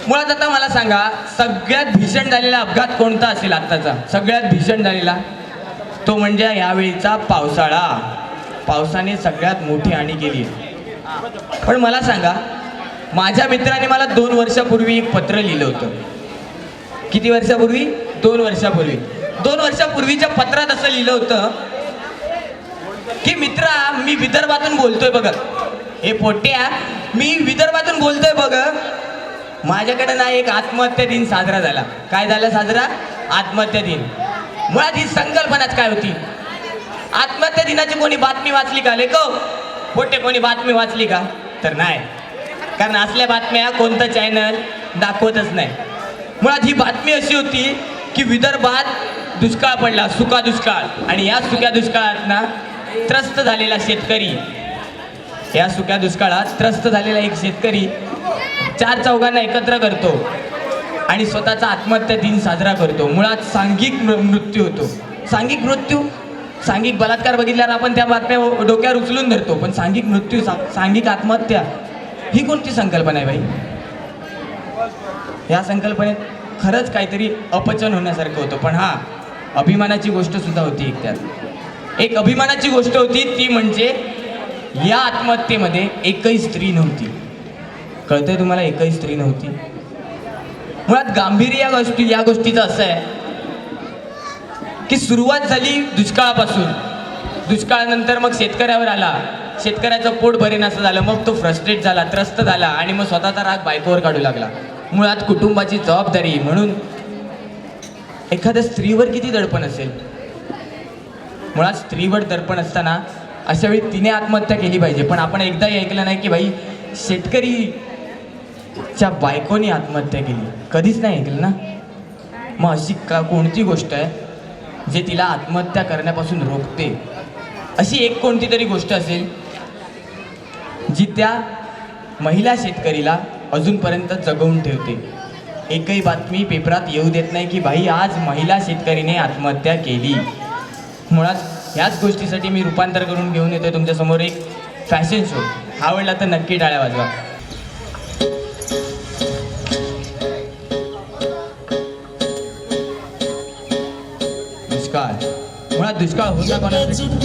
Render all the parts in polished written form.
मुळात आता मला सांगा, सगळ्यात भीषण झालेला अपघात कोणता असेल आत्ताचा? सगळ्यात भीषण झालेला तो म्हणजे यावेळीचा पावसाळा. पावसाने सगळ्यात मोठी हानी केली. पण मला सांगा, माझ्या मित्राने मला 2 वर्षापूर्वी एक पत्र लिहिलं होतं. किती वर्षापूर्वी? 2 वर्षापूर्वी. 2 वर्षापूर्वीच्या पत्रात असं लिहिलं होतं की मित्रा, मी विदर्भातून बोलतोय बघ. हे पोट्या, मी विदर्भातून बोलतोय बघ. माझ्याकडे ना एक आत्महत्या दिन साजरा झाला. काय झाला साजरा? आत्महत्या दिन. मुळात ही संकल्पनाच काय होती? आत्महत्या दिनाची कोणी बातमी वाचली का? लेको पोटे, कोणी बातमी वाचली का? तर नाही, कारण असल्या बातम्या कोणतं चॅनल दाखवतच नाही. मुळात ही बातमी अशी होती की विदर्भात दुष्काळ पडला, सुका दुष्काळ. आणि या सुक्या दुष्काळात ना त्रस्त झालेला शेतकरी, या सुक्या दुष्काळात त्रस्त झालेला एक शेतकरी 4 चौघांना एकत्र करतो आणि स्वतःचा आत्महत्या दिन साजरा करतो. मुळात सांघिक मृत्यू होतो. सांघिक मृत्यू, सांघिक बलात्कार बघितल्यावर आपण त्या बातम्या डोक्यावर उचलून धरतो, पण सांघिक मृत्यू, सांघिक आत्महत्या ही कोणती संकल्पना आहे बाई? ह्या संकल्पनेत खरंच काहीतरी अपचन होण्यासारखं होतं. पण हा, अभिमानाची गोष्ट सुद्धा होती एक. त्यात एक अभिमानाची गोष्ट होती, ती म्हणजे या आत्महत्येमध्ये एकही स्त्री नव्हती. कळतंय तुम्हाला? एकही स्त्री नव्हती. मुळात गांभीर्य या गोष्टीचं असं आहे की सुरुवात झाली दुष्काळापासून. दुष्काळानंतर मग शेतकऱ्यावर आला. शेतकऱ्याचं पोट भरेनासं झालं. मग तो फ्रस्ट्रेट झाला, त्रस्त झाला आणि मग स्वतःचा राग बायकोवर काढू लागला. मुळात कुटुंबाची जबाबदारी म्हणून एखाद्या स्त्रीवर किती दडपण असेल? मुळात स्त्रीवर दडपण असताना अशा वेळी तिने आत्महत्या केली पाहिजे. पण आपण एकदाही ऐकलं नाही की बाई शेतकरीच्या बायकोनी आत्महत्या केली. कधीच नाही ऐकलं ना. मग अशी कोणती गोष्ट आहे जे तिला आत्महत्या करण्यापासून रोखते? अशी एक कोणती तरी गोष्ट असेल जी त्या महिला शेतकरीला अजूनपर्यंत जगवून ठेवते. एकही बातमी पेपरात येऊ देत नाही की भाई आज महिला शेतकरीने आत्महत्या केली. मुळात ह्याच गोष्टीसाठी मी रूपांतर करून घेऊन येतोय तुमच्यासमोर एक फॅशन शो. आवडला तर नक्की टाळ्या वाजवा. दुष्काळ. मुळात दुष्काळ होता कोणासाठी?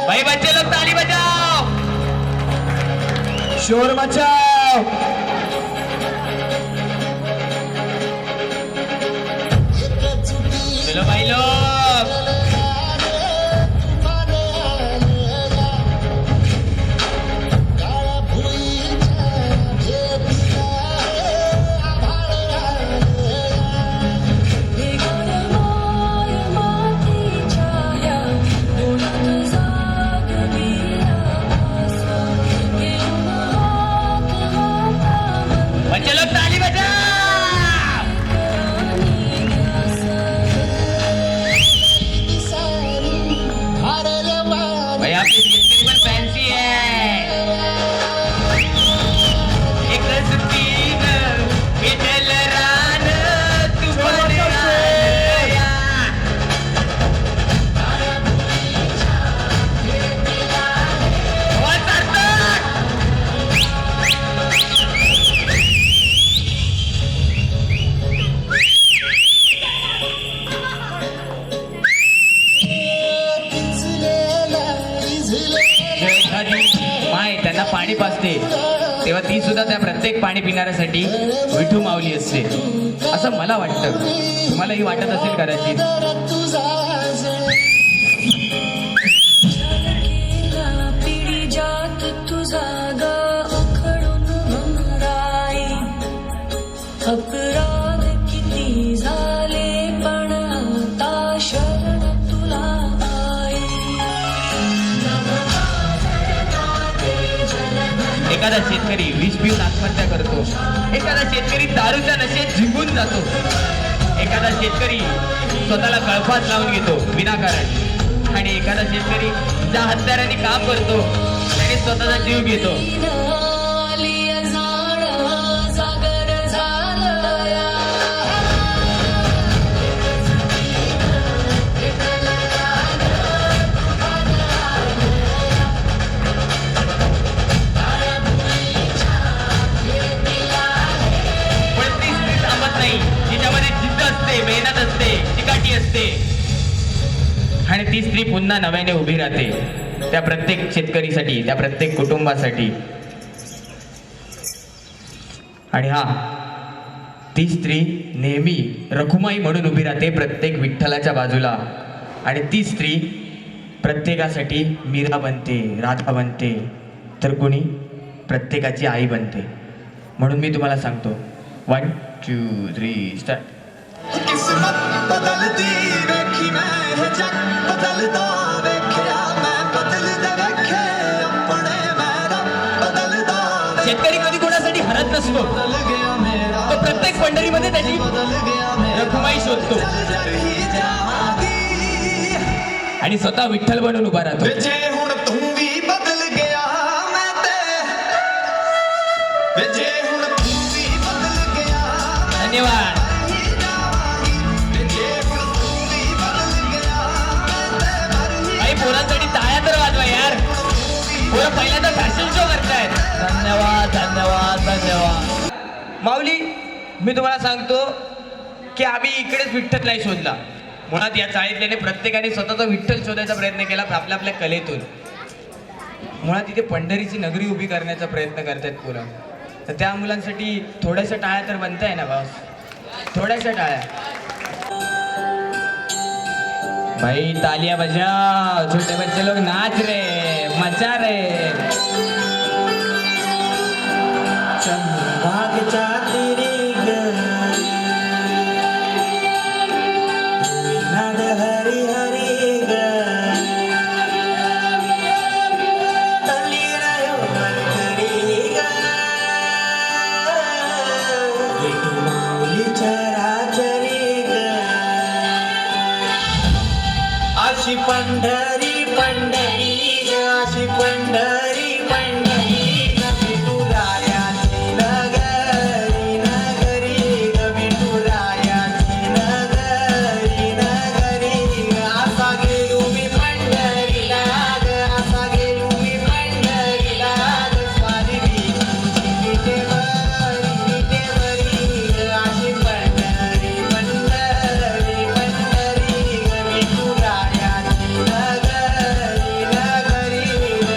भाई बच्चे लोग ताली बजाओ, शोर मचाओ. चलो भाई लोग. बच्चे लोग ताली बजाओ. भाई आपकी शेतकरी पण फॅन्सी आहे. एक तीन विठ्ठल रान तू पण आया. हो सार्थक. माय त्यांना पाणी पाजते तेव्हा ती सुद्धा त्या प्रत्येक पाणी पिणाऱ्यासाठी विठू माऊली असते असं मला वाटतं. तुम्हालाही वाटत असेल कदाचित. अपराध किती झाले पण आता शरण तुला आई. एखादा शेतकरी विष पिऊन आत्महत्या करतो. एखादा शेतकरी दारूच्या नशेत झिंगून जातो. एखादा शेतकरी स्वतःला कळफास लावून घेतो विनाकारण. आणि एखादा शेतकरी ज्या हत्याराने काम करतो त्याने स्वतःचा जीव घेतो. स्त्री असते आणि ती स्त्री पुन्हा नव्याने उभी राहते त्या प्रत्येक शेतकरीसाठी, त्या प्रत्येक कुटुंबासाठी. आणि हा, ती स्त्री नेहमी रखुमाई म्हणून उभी राहते प्रत्येक विठ्ठलाच्या बाजूला. आणि ती स्त्री प्रत्येकासाठी मीरा बनते, राधा बनते, तर कोणी प्रत्येकाची आई बनते. म्हणून मी तुम्हाला सांगतो, 1 2 3 स्टार्ट. किस्मत बदलती रखी मैं है जग बदलता देखा मैं बदलता देखे अपने मेरा बदलता शेतकरी कधी कोणासाठी हरत नसतो. बदल गया मेरा तो प्रत्येक पंढरीमध्ये त्याची बदल गया मेरा रखुमाई शोधतो जग ही जागी आणि स्वतः विठ्ठल बनून उभा राहतो. विजे हुण तू भी बदल गया मैं ते विजे हुण तू भी बदल गया धन्यवाद. आई पोरांसाठी टाळ्या तर वाजवा यार. पोरं पहिल्यांदा फॅशन शो करतायत. धन्यवाद धन्यवाद धन्यवाद. माऊली, मी तुम्हाला सांगतो की आम्ही इकडेच विठ्ठल नाही शोधला. मुळात या चाळीतल्याने प्रत्येकाने स्वतःचा विठ्ठल शोधायचा प्रयत्न केला आपल्या आपल्या कलेतून. मुळात इथे पंढरीची नगरी उभी करण्याचा प्रयत्न करतायत पोरं. तर त्या मुलांसाठी थोड्याशा टाळ्या तर बनताय ना बॉस, थोड्याशा टाळ्या. भाई तालियां बजाओ, छोटे बच्चे लोग नाच रे, मचा रे. चंद्रभाग जाती रे नाद हरी हरी ग तली रायो मरकरी ग विठू माऊली चराचरी ग अशी पंढरी पंढरी ग अशी पंढरी पंढरी ग विठुरायाची नगरी नगरी ग विठुरायाची नगरी नगरी ग असा गेलो मी पंढरीला ग असा गेलो मी पंढरीला ग स्वारी विठूची विटेवरी ग अशी पंढरी पंढरी पंढरी ग विठुरायाची नगरी नगरी ग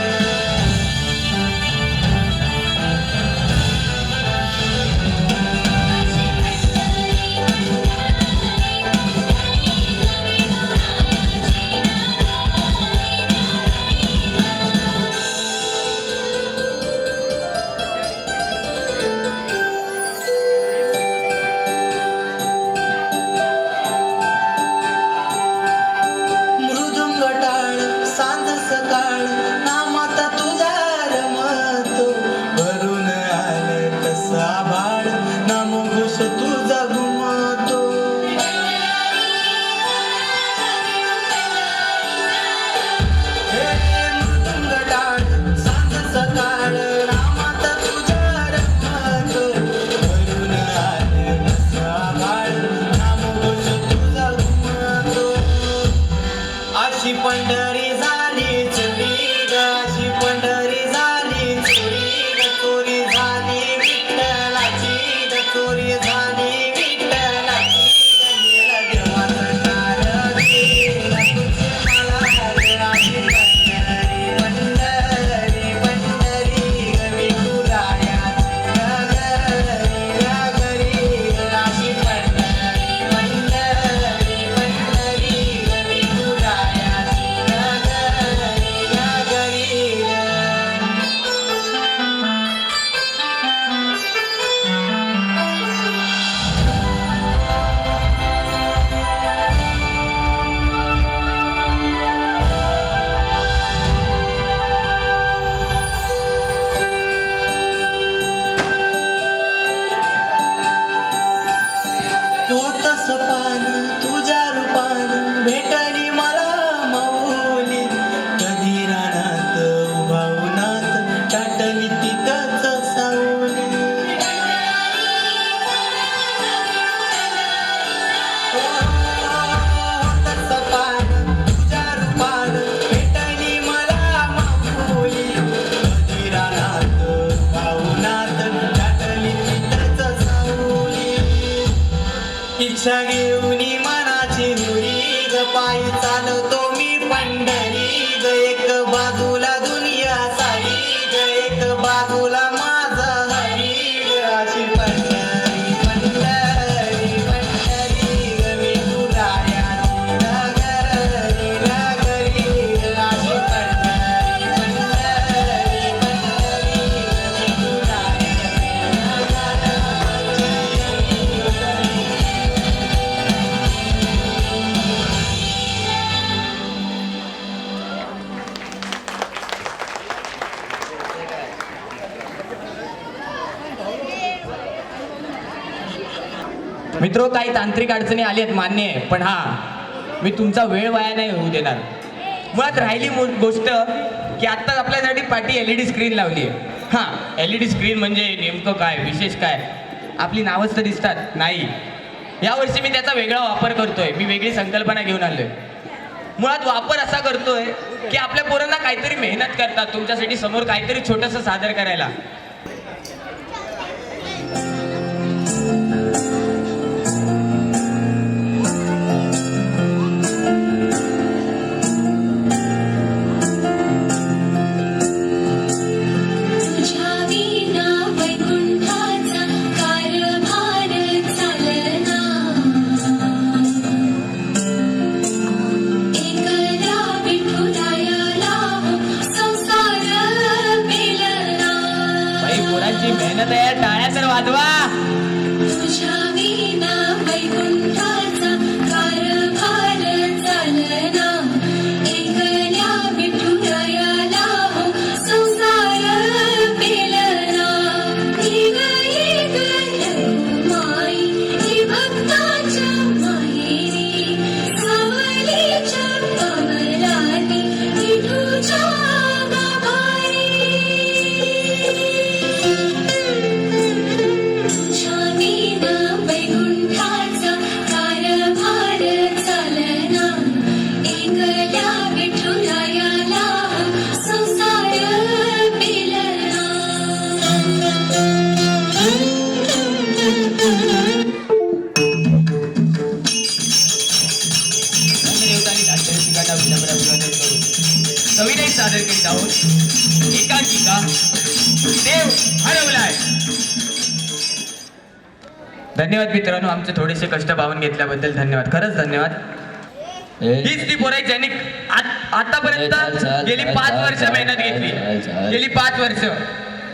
मृदुंग टाळ सांज सकाळ नामाता तुझा रमतो भरून आले तसा भाळ नामघोष तुझा घुमतो हे मृदुंग टाळ सांज सकाळ नामाता तुझा रमतो भरून आले तसा भाळ नामघोष तुझा घुमतो अशी पंढरी झाली चोरी ग अशी पंढरी झाली चोरी ग चोरी झाली विठ्ठलाची ग चोरी झाली विठ्ठलाची ग गेला देवाचं दार गेला तुझी मला ग अशी पंढरी पंढरी पंढरी ग विठुरायाची नगरी नगरी ग अशी पंढरी पंढरी पंढरी ग विठुरायाची नगरी नगरी ग तूतस पान तुझ्या रूपान भेटली मला माऊली कधी रानात उभावनात टाटली तिथंच सावली तूतस पान तुझ्या रूपान भेटली मला माऊली कधी रानात उभावनात टाटली तिथंच सावली इच्छा घेऊन मनाची हुरी पायी चालतो मी पंढरी ग, एक बाजूला दुनिया सारी ग, एक बाजूला माझा हरी ग, अशी पंढरी पंढरी पंढरी ग, मी तुला याची नगरी नगरी ग, अशी पंढरी पंढरी पंढरी ग, मी तुला मित्रो, काही तांत्रिक अडचणी आली आहेत मान्य आहे, पण हा मी तुमचा वेळ वाया नाही होऊ देणार. मुळात राहिली गोष्ट की आत्ताच आपल्यासाठी पाठी LED स्क्रीन लावली आहे. हां, LED स्क्रीन म्हणजे नेमकं काय, विशेष काय? आपली नावच तर दिसतात नाही. यावर्षी मी त्याचा वेगळा वापर करतोय, मी वेगळी संकल्पना घेऊन आलोय. मुळात वापर असा करतोय की आपल्या पोरांना काहीतरी मेहनत करतात तुमच्यासाठी समोर काहीतरी छोटंसं सादर करायला. तुझ्या विना वैकुंठाचा कारभार चालना, एकला विठुरायाला संसार पेलना. बाई, पोरांची मेहनत आहे, टाळ्या तर वाजवा. तुझ्या विना वैकुंठाचा कारभार चालना, एकल्या विठुरायाला संसार पेलना. एक एक रखुमाई ही भक्ताच्या माहेरी, सावलीच्या कमलानी विठूच्या गाभारी. तुझ्या वैकुंठाचा कारभार चालना, एकल्या विठुरायाला संसार पेलना. रंगदेवतांनी नाट्यरसिकांना विनम्र अभिवादन करून कविताही सादर करीत आहोत. एकांकिका देव हरवलाय. धन्यवाद मित्रांनो, आमचे थोडेसे कष्ट पाहून घेतल्याबद्दल धन्यवाद, खरंच धन्यवाद. हीच ती पोरं आहेत ज्यांनी आतापर्यंत गेली 5 वर्ष मेहनत घेतली. गेली 5 वर्ष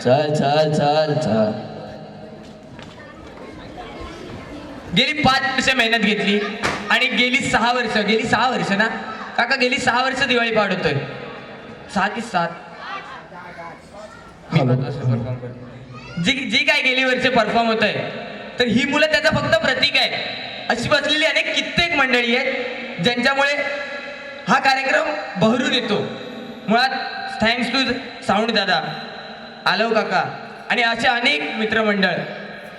चल चल चल चल गेली 5 वर्ष मेहनत घेतली आणि गेली 6 वर्ष ना काका, गेली 6 वर्ष दिवाळी पाडवतोय. 6 की 7 जी काय गेली वर्ष परफॉर्म होत आहे, तर ही मुलं त्याचं फक्त प्रतीक आहे. अशी बसलेली अनेक कित्येक मंडळी आहेत ज्यांच्यामुळे हा कार्यक्रम बहरून येतो. मुळात थँक्स टू साऊंड दादा, आलव काका आणि असे अनेक मित्रमंडळ,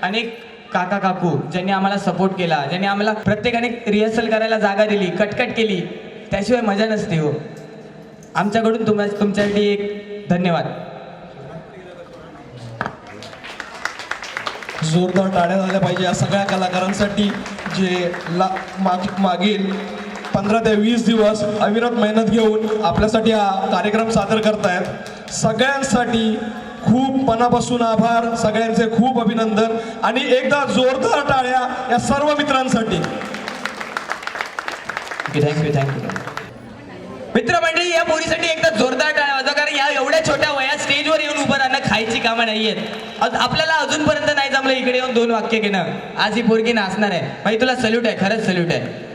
अनेक काका काकू ज्यांनी आम्हाला सपोर्ट केला, ज्यांनी आम्हाला प्रत्येकाने रिहर्सल करायला जागा दिली, कटकट केली. त्याशिवाय मजा नसते हो. आमच्याकडून तुमच्यासाठी एक धन्यवाद. जोरदार टाळ्या झाल्या पाहिजे या सगळ्या कलाकारांसाठी जे मागील 15 ते 20 दिवस अविरत मेहनत घेऊन आपल्यासाठी हा कार्यक्रम सादर करतायत. सगळ्यांसाठी खूप मनापासून आभार, सगळ्यांचे खूप अभिनंदन आणि एकदा जोरदार टाळ्या या सर्व मित्रांसाठी. थँक्यू. मित्रमंडळी, या पोरीसाठी एकदा जोरदार टाळ्या वाजवा, कारण या एवढ्या छोट्या वयात स्टेजवर येऊन उभं राहणं खायची कामं नाहीयेत. आपल्याला अजूनपर्यंत नाही जमलं इकडे येऊन 2 वाक्य घेणं. आज ही पोरगी नाचणार आहे. भाई तुला सल्यूट आहे, खरंच सल्यूट आहे.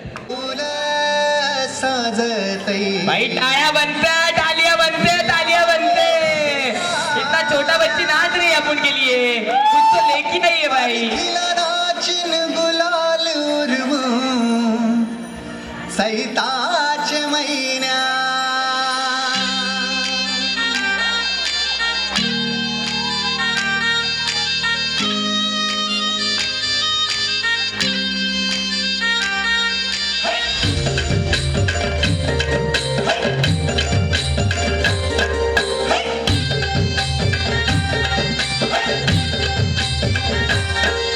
भाई टाळ्या बनते, टालिया बनते, तालिया बनते. इतना छोटा बच्ची नाच रही अपन के लिए, कुछ तो लेकी नहीं है भाई. गुलाल उर्वू सैताच महिन्या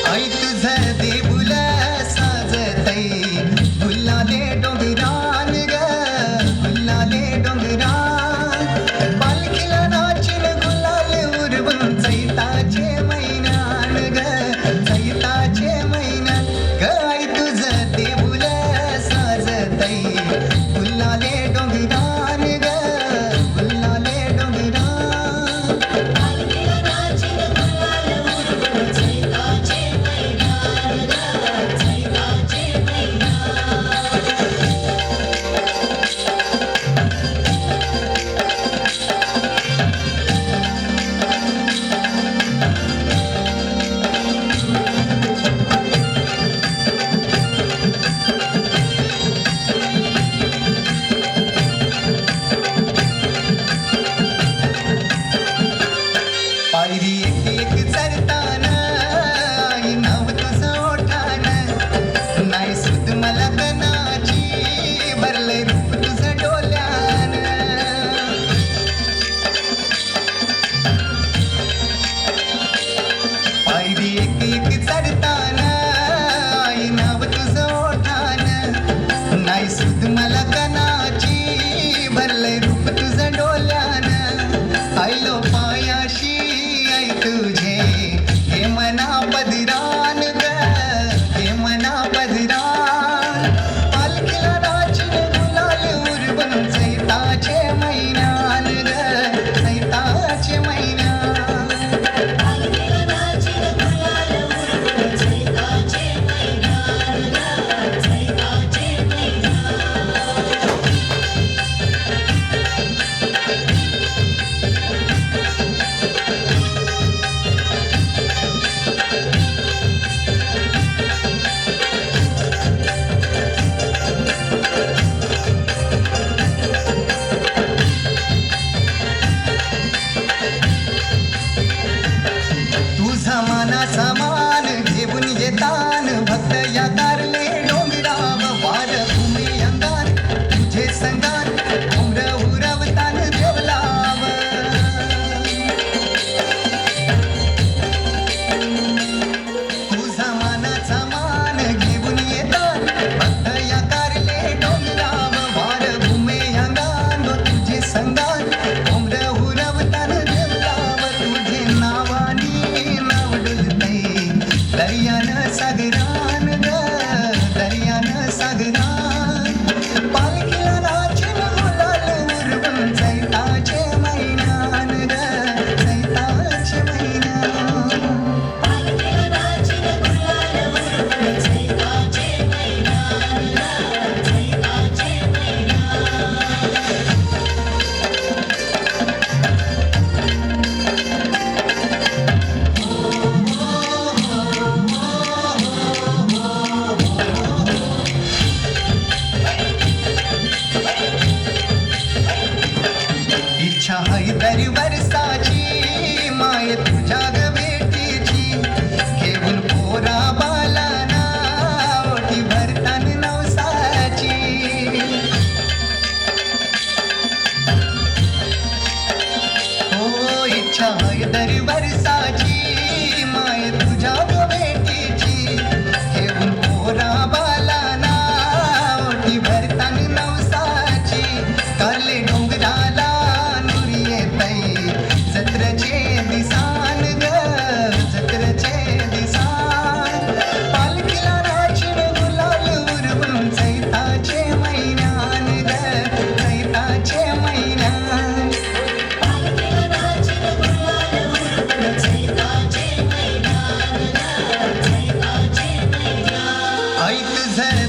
आई तुझं देऊळ साजतई, फुलाले डोंगरा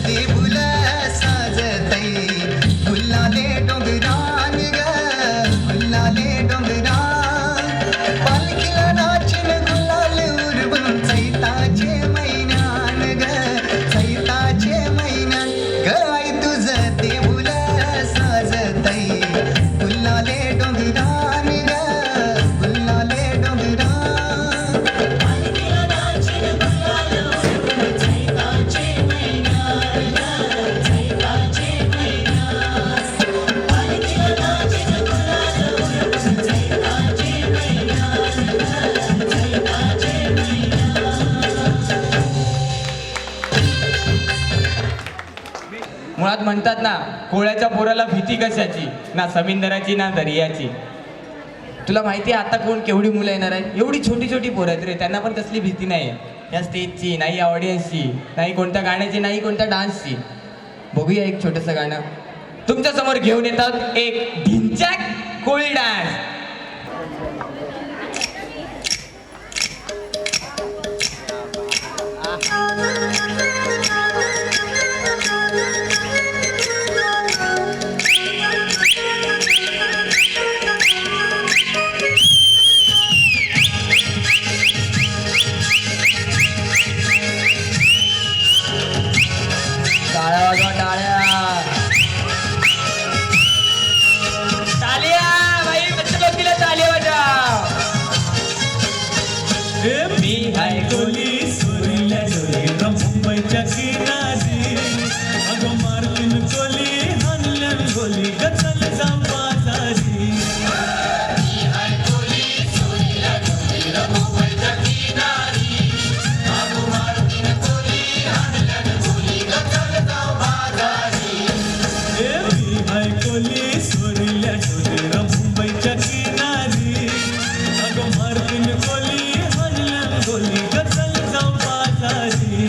देऊल साजतई फुलाले डोंगरान ग फुलाले डोंगरान पालखीला नाचन गुलाल उडवून चैताचे महिन्यान ग चैताचे महिन्यान ग आई तुझं देऊल साजतई फुलाले डोंगरान ग फुलाले डोंगरान पालखीला नाचन गुलाल उडवून चैताचे महिन्यान ग चैताचे महिन्यान पालखीला नाचन गुलाल उडवून चैताचे महिन्यान ग चैताचे मुळात म्हणतात ना, कोळ्याच्या पोराला भीती कशाची, ना समुद्राची ना दर्याची. तुला माहिती आहे आता कोण केवढी मुलं येणार आहे? एवढी छोटी छोटी पोरं आहेत रे, त्यांना पण कसली भीती नाही आहे या स्टेजची, नाही ऑडियन्सची, नाही कोणत्या गाण्याची, नाही कोणत्या डान्सची. बघूया एक छोटंसं गाणं तुमच्या समोर घेऊन येतात, एक ढिंच्याक कोळी डान्स. टाळ्या वाजवा टाळ्या. तालिया भाई, बच्चे लोग के लिए तालियां बजाओ. मी हाय कोली सोरील्या डोलीला मुंबईच्या किनारी अगं मारतीन कोली हानल्यान गोली गचल जाम बाजारी. मी हाय कोली सोरील्या डोलीला मुंबईच्या किनारी अगं मारतीन कोली हानल्यान गोली गचल जाम बाजारी.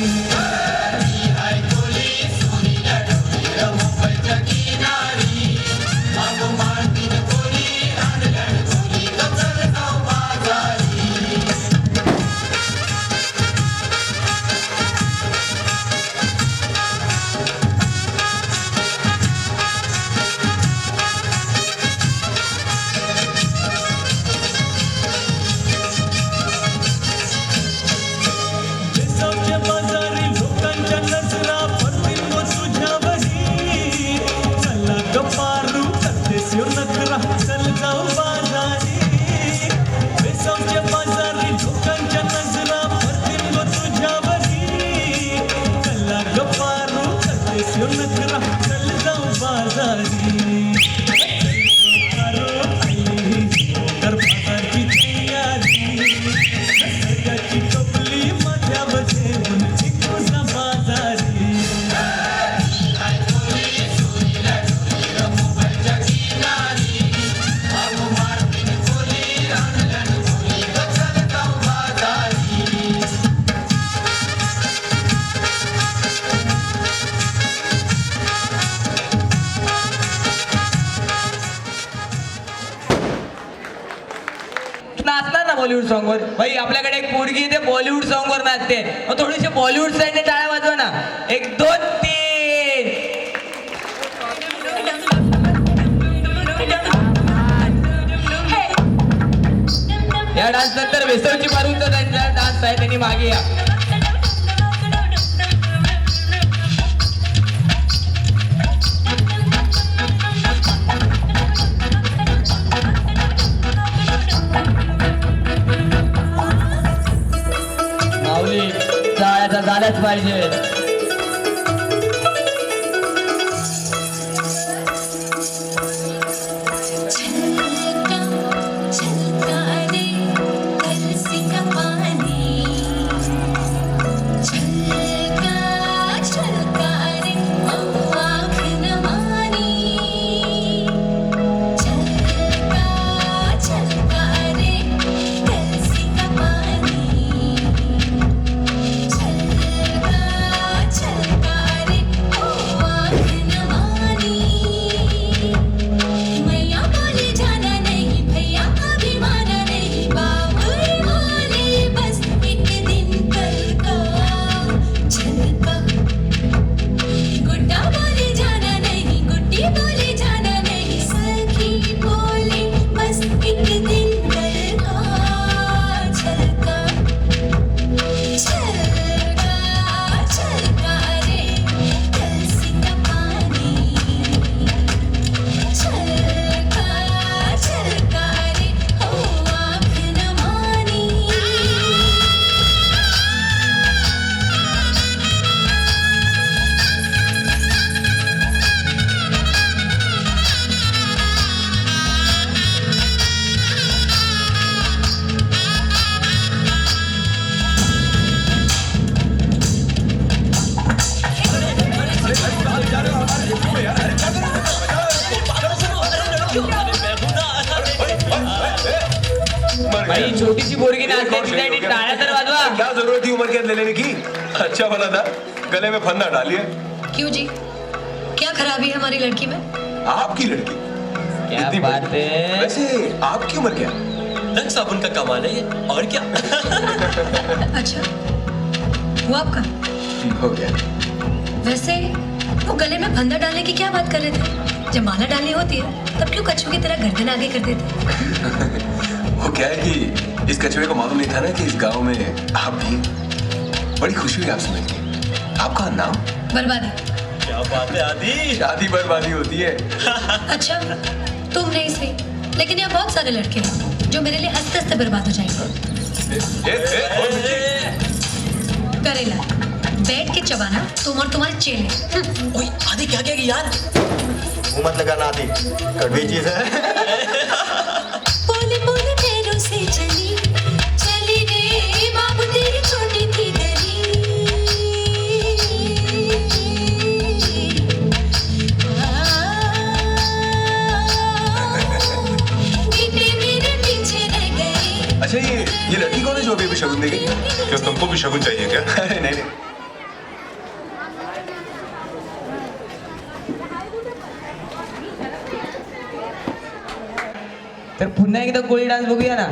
देसावच्या बाजारी लोकांच्या नजरा पडतील व तुझ्यावरी. चला गप्पारू करतेस यो नखरा, चल जाऊ बाजारी. देसावच्या बाजारी लोकांच्या नजरा पडतील व तुझ्यावरी. चला गप्पारू करतेस यो नखरा, चल जाऊ बाजारी. तर बाजारची तयारी निसर्गाची टोपली माझ्यावर ठेवून चिकूचा बाजारी. नाचणार ना बॉलिवूड सॉन्ग वर? भाई आपल्याकडे एक पोरगी आहे, ते बॉलिवूड सॉन्ग वर नाचते. मग थोडीशी बॉलिवूड साईडने टाळ्या वाजवा ना. 1 2 3. या डान्स नंतर वेसवची मारूनचा त्यांचा डान्स आहे, त्यांनी मागे या. माऊली टाळ्या झाल्याच पाहिजे. ती छोटीशी पोरगी नाचते तिच्यासाठी टाळ्या तर वाजवा. क्या जरूरत थी उम्र कैद ले लेने की? अच्छा बना था गले में फंदा डालिए. क्यों जी, क्या खराबी है हमारी लड़की में? आपकी लड़की क्या इतनी बात बड़ी. है. वैसे आपकी उम्र क्या? रंग साबुन का कमाल है ये, और क्या. अच्छा, वो आपका? हो गया. वैसे वो गले में फंदा डालने की क्या बात कर रहे थे? जब माला डालनी होती है तब क्यों कछुए की तरह गर्दन आगे कर देते? वो क्या है कि इस कछुए को मालूम नहीं था ना कि इस गांव में आप भी. बड़ी खुशी हुई आपसे मिलकर. आपका नाम? बर्बादी. क्या बात है आदि. शादी बर्बादी होती है. अच्छा, तुम नहीं सही, लेकिन यहाँ बहुत सारे लड़के हैं जो मेरे लिए हंसते हंसते बर्बाद हो जाएंगे. और मुझे करेला बैठ के चबाना तुम और तुम्हारे चेले. ओए आदि क्या क्या यार. मुंह मत लगाना आदि, कड़वी चीज है. बोले बोले पैरों से चली चली रे बाबू तेरी छोटी थी गली. बेटे मेरे पीछे रह गए. अच्छा ये लड़की कौन है जो अभी शगुन देगी? क्या तुमको भी शगुन चाहिए क्या? अरे नहीं नहीं. तर पुन्हा एकदा कोळी डान्स बघूया ना.